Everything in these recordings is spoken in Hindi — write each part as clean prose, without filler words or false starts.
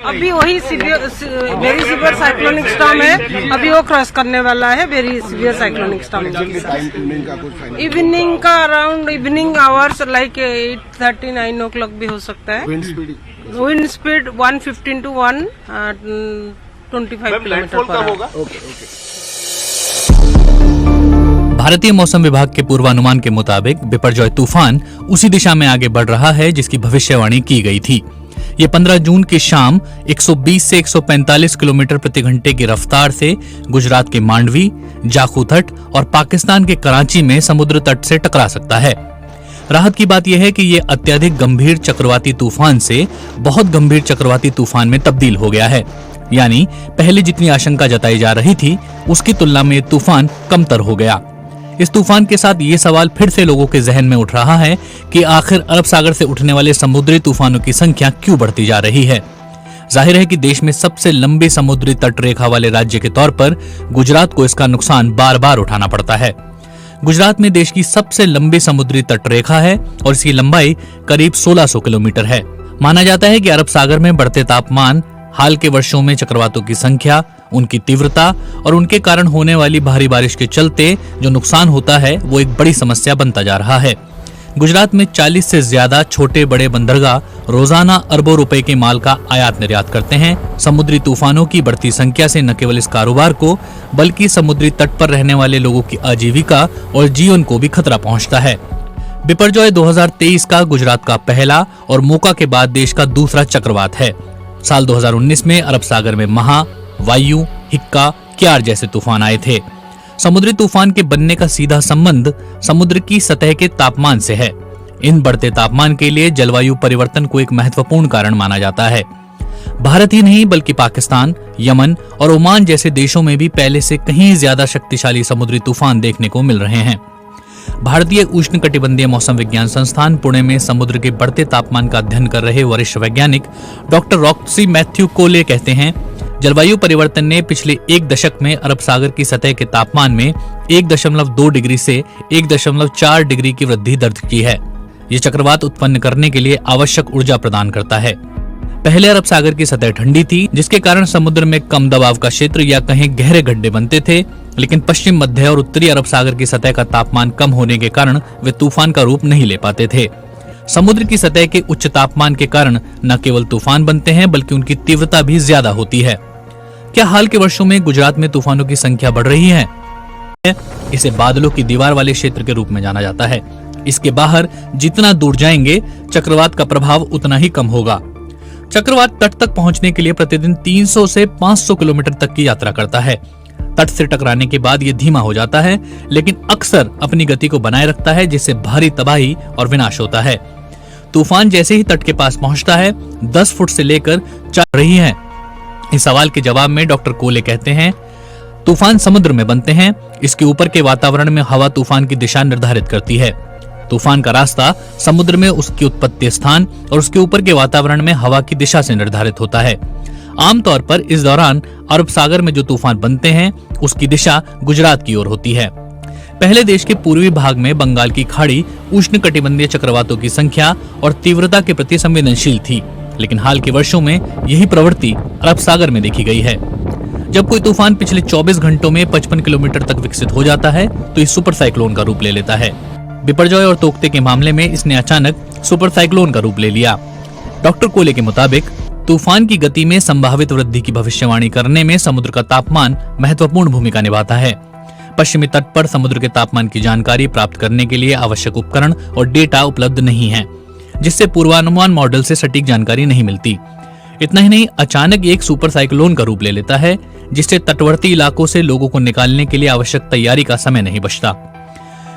अभी वही वेरी सीवियर साइक्लोनिक स्टॉर्म है, अभी वो क्रॉस करने वाला है very severe cyclonic storm. Evening का around evening hours like 8:30 9 o'clock भी हो सकता है। विंड स्पीड 115 to 125 किलोमीटर पर आवर। भारतीय मौसम विभाग के पूर्वानुमान के मुताबिक बिपरजॉय तूफान उसी दिशा में आगे बढ़ रहा है जिसकी भविष्यवाणी की गई थी। ये 15 जून की शाम 120 से 145 किलोमीटर प्रति घंटे की रफ्तार से गुजरात के मांडवी, जाखू तट और पाकिस्तान के कराची में समुद्र तट से टकरा सकता है। राहत की बात यह है कि ये अत्यधिक गंभीर चक्रवाती तूफान से बहुत गंभीर चक्रवाती तूफान में तब्दील हो गया है, यानी पहले जितनी आशंका जताई जा रही थी उसकी तुलना में तूफान कमतर हो गया। इस तूफान के साथ ये सवाल फिर से लोगों के जहन में उठ रहा है कि आखिर अरब सागर से उठने वाले समुद्री तूफानों की संख्या क्यों बढ़ती जा रही है। जाहिर है कि देश में सबसे लंबी समुद्री तट रेखा वाले राज्य के तौर पर गुजरात को इसका नुकसान बार बार उठाना पड़ता है। गुजरात में देश की सबसे लंबी समुद्री तट रेखा है और इसकी लंबाई करीब 1600 किलोमीटर है। माना जाता है कि अरब सागर में बढ़ते तापमान, हाल के वर्षों में चक्रवातों की संख्या, उनकी तीव्रता और उनके कारण होने वाली भारी बारिश के चलते जो नुकसान होता है वो एक बड़ी समस्या बनता जा रहा है। गुजरात में 40 से ज्यादा छोटे बड़े बंदरगाह रोजाना अरबों रुपए के माल का आयात निर्यात करते हैं। समुद्री तूफानों की बढ़ती संख्या से न केवल इस कारोबार को बल्कि समुद्री तट पर रहने वाले लोगों की आजीविका और जीवन को भी खतरा पहुंचता है। बिपरजॉय 2023 का गुजरात का पहला और मोका के बाद देश का दूसरा चक्रवात है। साल 2019 में अरब सागर में महा, वायु, हिक्का, क्यार जैसे तूफान आए थे। समुद्री तूफान के बनने का सीधा संबंध समुद्र की सतह के तापमान से है। इन बढ़ते तापमान के लिए जलवायु परिवर्तन को एक महत्वपूर्ण कारण माना जाता है। भारत ही नहीं बल्कि पाकिस्तान, यमन और ओमान जैसे देशों में भी पहले से कहीं ज्यादा शक्तिशाली समुद्री तूफान देखने को मिल रहे हैं। भारतीय उष्णकटिबंधीय मौसम विज्ञान संस्थान पुणे में समुद्र के बढ़ते तापमान का अध्ययन कर रहे वरिष्ठ वैज्ञानिक डॉक्टर रॉक्सी मैथ्यू कोले कहते हैं, जलवायु परिवर्तन ने पिछले एक दशक में अरब सागर की सतह के तापमान में 1.2 डिग्री से 1.4 डिग्री की वृद्धि दर्ज की है। ये चक्रवात उत्पन्न करने के लिए आवश्यक ऊर्जा प्रदान करता है। पहले अरब सागर की सतह ठंडी थी, जिसके कारण समुद्र में कम दबाव का क्षेत्र या कहीं गहरे गड्ढे बनते थे, लेकिन पश्चिम, मध्य और उत्तरी अरब सागर की सतह का तापमान कम होने के कारण वे तूफान का रूप नहीं ले पाते थे। समुद्र की सतह के उच्च तापमान के कारण न केवल तूफान बनते हैं बल्कि उनकी तीव्रता भी ज्यादा होती है। क्या हाल के वर्षों में गुजरात में तूफानों की संख्या बढ़ रही है? इसे बादलों की दीवार वाले क्षेत्र के रूप में जाना जाता है। इसके बाहर जितना दूर जाएंगे चक्रवात का प्रभाव उतना ही कम होगा। चक्रवात तट तक पहुंचने के लिए प्रतिदिन 300 से 500 किलोमीटर तक की यात्रा करता है। तट से टकराने के बाद ये धीमा हो जाता है, लेकिन अक्सर अपनी गति को बनाए रखता है, जिससे भारी तबाही और विनाश होता है। तूफान जैसे ही तट के पास पहुंचता है 10 फुट से लेकर 4 रही है। इस सवाल के जवाब में डॉक्टर कोले कहते हैं, तूफान समुद्र में बनते हैं। इसके ऊपर के वातावरण में हवा तूफान की दिशा निर्धारित करती है। तूफान का रास्ता समुद्र में उसकी उत्पत्ति स्थान और उसके ऊपर के वातावरण में हवा की दिशा से निर्धारित होता है। आमतौर पर इस दौरान अरब सागर में जो तूफान बनते हैं उसकी दिशा गुजरात की ओर होती है। पहले देश के पूर्वी भाग में बंगाल की खाड़ी उष्णकटिबंधीय चक्रवातों की संख्या और तीव्रता के प्रति संवेदनशील थी, लेकिन हाल के वर्षों में यही प्रवृत्ति अरब सागर में देखी गई है। जब कोई तूफान पिछले 24 घंटों में 55 किलोमीटर तक विकसित हो जाता है तो इस सुपर साइक्लोन का रूप ले लेता है। बिपरजॉय और तोकते के मामले में इसने अचानक सुपर साइक्लोन का रूप ले लिया। डॉक्टर कोले के मुताबिक तूफान की गति में संभावित वृद्धि की भविष्यवाणी करने में समुद्र का तापमान महत्वपूर्ण भूमिका निभाता है। पश्चिमी तट पर समुद्र के तापमान की जानकारी प्राप्त करने के लिए आवश्यक उपकरण और डेटा उपलब्ध नहीं है, जिससे पूर्वानुमान मॉडल से सटीक जानकारी नहीं मिलती। इतना ही नहीं, अचानक एक सुपर साइक्लोन का रूप ले लेता है, जिससे तटवर्ती इलाकों से लोगों को निकालने के लिए आवश्यक तैयारी का समय नहीं बचता।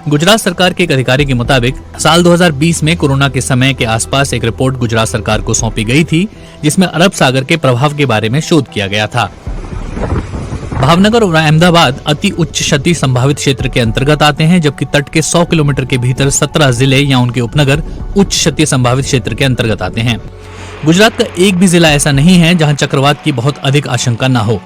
गुजरात सरकार के एक अधिकारी के मुताबिक साल 2020 में कोरोना के समय के आसपास एक रिपोर्ट गुजरात सरकार को सौंपी गई थी, जिसमें अरब सागर के प्रभाव के बारे में शोध किया गया था। भावनगर और अहमदाबाद अति उच्च क्षति संभावित क्षेत्र के अंतर्गत आते हैं, जबकि तट के 100 किलोमीटर के भीतर 17 जिले या उनके उपनगर उच्च क्षति संभावित क्षेत्र के अंतर्गत आते हैं। गुजरात का एक भी जिला ऐसा नहीं है जहां चक्रवात की बहुत अधिक आशंका न हो।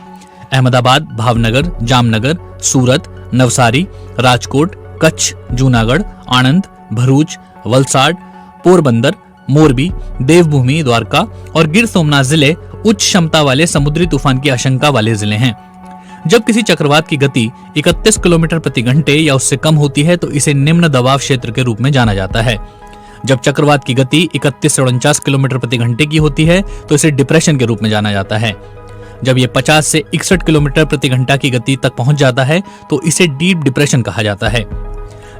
अहमदाबाद, भावनगर, जामनगर, सूरत, नवसारी, राजकोट, कच्छ, जूनागढ़, आणंद, भरूच, वलसाड, पोरबंदर, मोरबी, देवभूमि, द्वारका और गिर सोमनाथ जिले उच्च क्षमता वाले समुद्री तूफान की आशंका वाले जिले हैं। जब किसी चक्रवात की गति 31 किलोमीटर प्रति घंटे या उससे कम होती है तो इसे निम्न दबाव क्षेत्र के रूप में जाना जाता है। जब चक्रवात की गति 31 से 49 किलोमीटर प्रति घंटे की होती है तो इसे डिप्रेशन के रूप में जाना जाता है। जब ये 50 से 61 किलोमीटर प्रति घंटा की गति तक पहुंच जाता है तो इसे डीप डिप्रेशन कहा जाता है।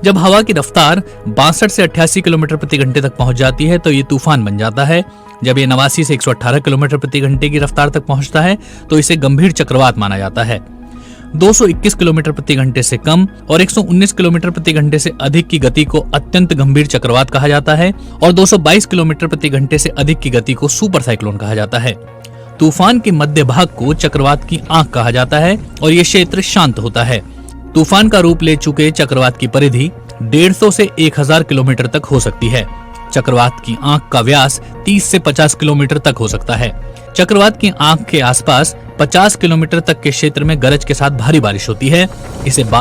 जब हवा की रफ्तार 62 से 88 किलोमीटर प्रति घंटे तक पहुंच जाती है तो ये तूफान बन जाता है। जब ये 89 से 118 किलोमीटर प्रति घंटे की रफ्तार तक पहुंचता है तो इसे गंभीर चक्रवात माना जाता है। 221 किलोमीटर प्रति घंटे से कम और 119 किलोमीटर प्रति घंटे से अधिक की गति को अत्यंत गंभीर चक्रवात कहा जाता है और 222 किलोमीटर प्रति घंटे से अधिक की गति को सुपर साइक्लोन कहा जाता है। तूफान के मध्य भाग को चक्रवात की आंख कहा जाता है और ये क्षेत्र शांत होता है। तूफान का रूप ले चुके चक्रवात की परिधि 150 से 1000 किलोमीटर तक हो सकती है। चक्रवात की आंख का व्यास 30 से 50 किलोमीटर तक हो सकता है। चक्रवात की आंख के आसपास 50 किलोमीटर तक के क्षेत्र में गरज के साथ भारी बारिश होती है। इसे